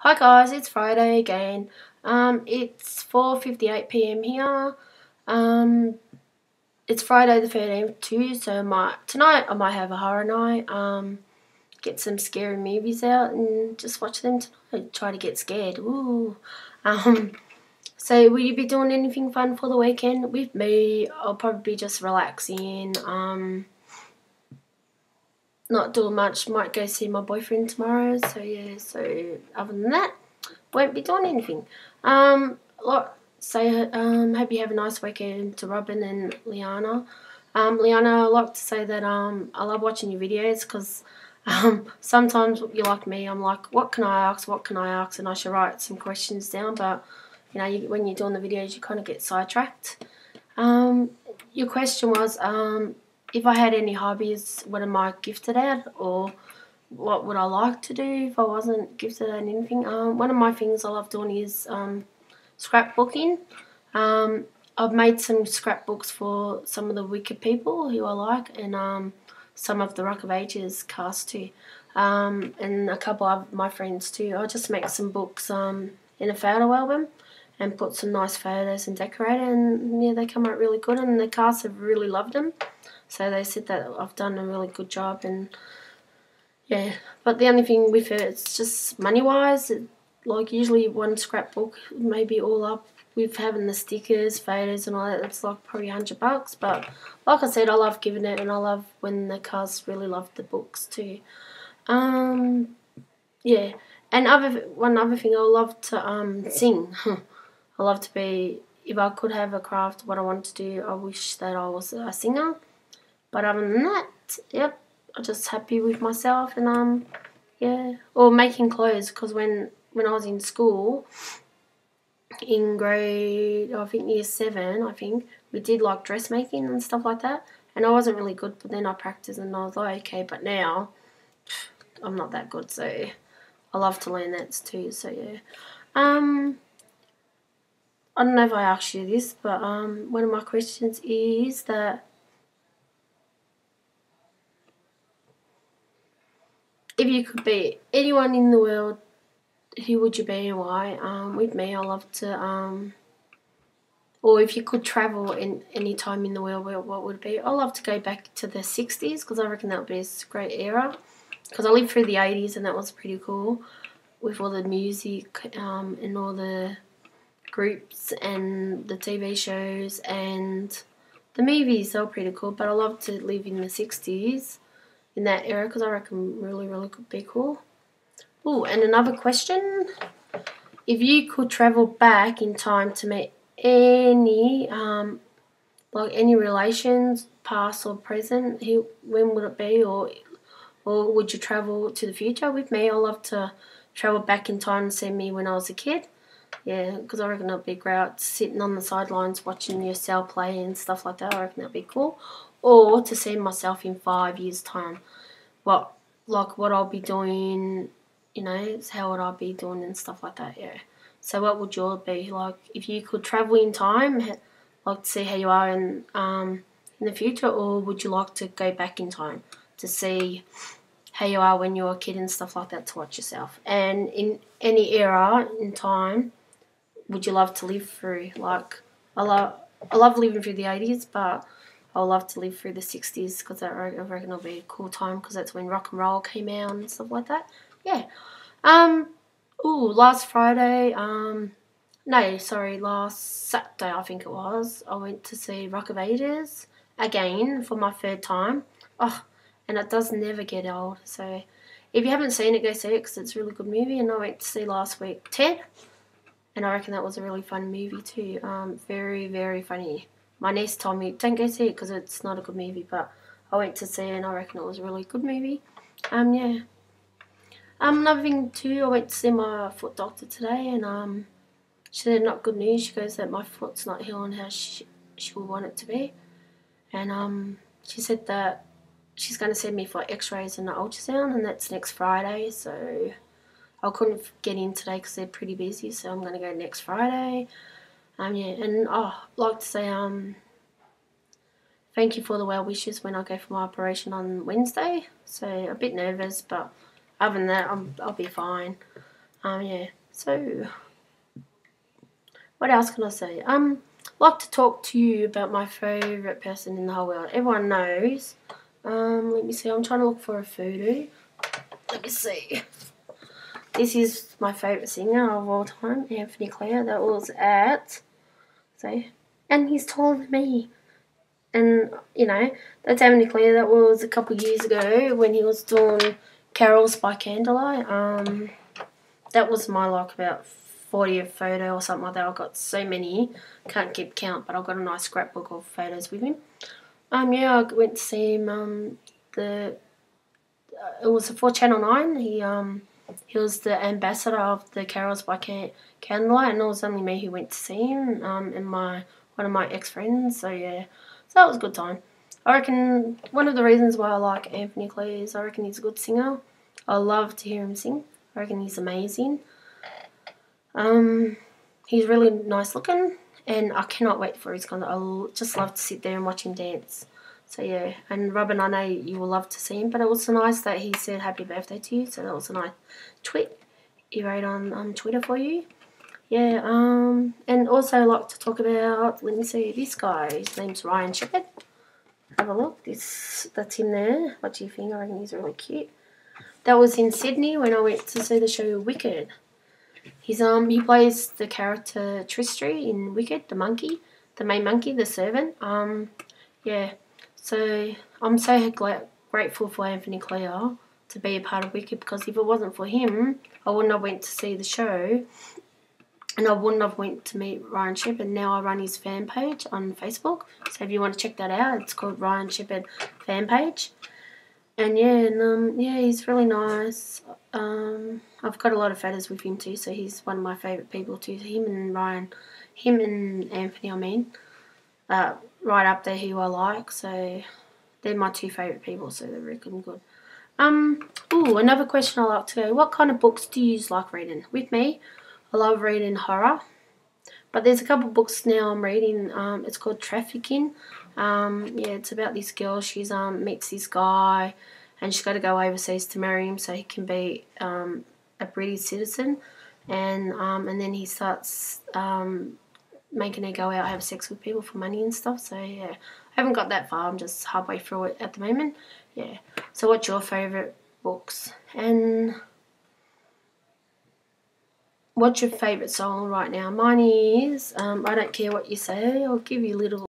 Hi guys, it's Friday again. It's 4:58 p.m. here. It's Friday the 13th too, so tonight I might have a horror night. Get some scary movies out and just watch them tonight. Try to get scared. Ooh. So will you be doing anything fun for the weekend? With me, I'll probably be just relaxing. Not doing much. Might go see my boyfriend tomorrow. So yeah. So other than that, won't be doing anything. Hope you have a nice weekend to Robin and Liana. Liana, I like to say that I love watching your videos because sometimes you're like me. I'm like, what can I ask? What can I ask? And I should write some questions down, but you know, when you're doing the videos, you kind of get sidetracked. Your question was if I had any hobbies, what am I gifted at, or what would I like to do if I wasn't gifted at anything? One of my things I love doing is scrapbooking. I've made some scrapbooks for some of the wicked people who I like, and some of the Rock of Ages cast too, and a couple of my friends too. I just make some books in a photo album and put some nice photos and decorate it, and yeah, they come out really good, and the cast have really loved them. So they said that I've done a really good job, and yeah, but the only thing with it, it's just money-wise, like usually one scrapbook maybe all up with having the stickers, photos and all that, it's like probably $100. But like I said, I love giving it, and I love when the cast really love the books too. Yeah, and one other thing, I love to sing. I love to be, if I could have a craft, what I want to do, I wish that I was a singer. But other than that, yep, I'm just happy with myself, and yeah, or making clothes, because when I was in school, in grade, I think year 7, I think, we did like dressmaking and stuff like that, and I wasn't really good, but then I practiced and I was like, okay, but now I'm not that good, so I love to learn that too, so yeah. I don't know if I asked you this, but one of my questions is that if you could be anyone in the world, who would you be and why? With me, I love to, or if you could travel in any time in the world, what would it be? I love to go back to the 60s because I reckon that would be a great era. Because I lived through the 80s and that was pretty cool with all the music and all the groups and the TV shows and the movies. They were pretty cool, but I love to live in the 60s in that era because I reckon really could be cool. Oh, and another question. If you could travel back in time to meet any, like any relations, past or present, when would it be, or would you travel to the future? With me, I love to travel back in time and see me when I was a kid. Yeah, because I reckon it'd be great sitting on the sidelines watching yourself play and stuff like that. I reckon that'd be cool. Or to see myself in 5 years' time. What I'll be doing, you know, how would I be doing and stuff like that, yeah. So what would yours be? Like, if you could travel in time, like to see how you are in the future, or would you like to go back in time to see how you are when you're a kid and stuff like that, to watch yourself? And in any era in time, would you love to live through? Like, I love living through the 80s, but I love to live through the 60s because I reckon it'll be a cool time because that's when rock and roll came out and stuff like that. Yeah. Last Friday, last Saturday I think it was, I went to see Rock of Ages again for my 3rd time. Oh, and it does never get old. So if you haven't seen it, go see it because it's a really good movie. And I went to see last week Ted, and I reckon that was a really fun movie too. Very funny. My niece told me, don't go see it because it's not a good movie, but I went to see it and I reckon it was a really good movie. Yeah. Another thing too, I went to see my foot doctor today, and she said not good news. She goes that my foot's not healing how she would want it to be, and she said that she's going to send me for x-rays and an ultrasound, and that's next Friday, so I couldn't get in today because they're pretty busy, so I'm going to go next Friday. Yeah, and I'd like to say thank you for the well wishes when I go for my operation on Wednesday. So a bit nervous, but other than that, I'll be fine. Yeah. So, what else can I say? Like to talk to you about my favourite person in the whole world. Everyone knows. Let me see. I'm trying to look for a photo. Let me see. This is my favourite singer of all time, Anthony Clare. That was at, and he's taller than me. And, you know, that's Anthony Clare. That was a couple of years ago when he was doing Carols by Candlelight. That was my, like, about 40th photo or something like that. I've got so many, can't keep count, but I've got a nice scrapbook of photos with him. Yeah, I went to see him, it was for Channel 9. He was the ambassador of the Carols by Candlelight, and it was only me who went to see him, and one of my ex-friends, so yeah. So that was a good time. I reckon one of the reasons why I like Anthony Clare is I reckon he's a good singer. I love to hear him sing. I reckon he's amazing. He's really nice looking, and I cannot wait for his concert. I just love to sit there and watch him dance. So yeah, and Robin, I know you will love to see him, but it was so nice that he said happy birthday to you, so that was a nice tweet he wrote on Twitter for you. Yeah, and also I like to talk about, let me see, this guy. His name's Ryan Shepherd. Have a look. That's in there. What do you think? I reckon he's really cute. That was in Sydney when I went to see the show Wicked. He plays the character Tristry in Wicked, the monkey, the main monkey, the servant. Yeah. So I'm so grateful for Anthony Clare to be a part of Wicked, because if it wasn't for him, I wouldn't have went to see the show, and I wouldn't have went to meet Ryan Shepherd. Now I run his fan page on Facebook, so if you want to check that out, it's called Ryan Shepherd fan page. And yeah, he's really nice. I've got a lot of photos with him too, so he's one of my favourite people too. Him and Anthony, I mean, right up there who I like. So they're my two favourite people, so they're really good. Another question I like to go. What kind of books do you like reading? With me, I love reading horror. But there's a couple of books now I'm reading. It's called Trafficking. It's about this girl. She's meets this guy, and she's got to go overseas to marry him so he can be a British citizen. And then he starts making her go out and have sex with people for money and stuff. So yeah, I haven't got that far. I'm just halfway through it at the moment. Yeah. So what's your favourite books? And what's your favourite song right now? Mine is I Don't Care What You Say. I'll give you a little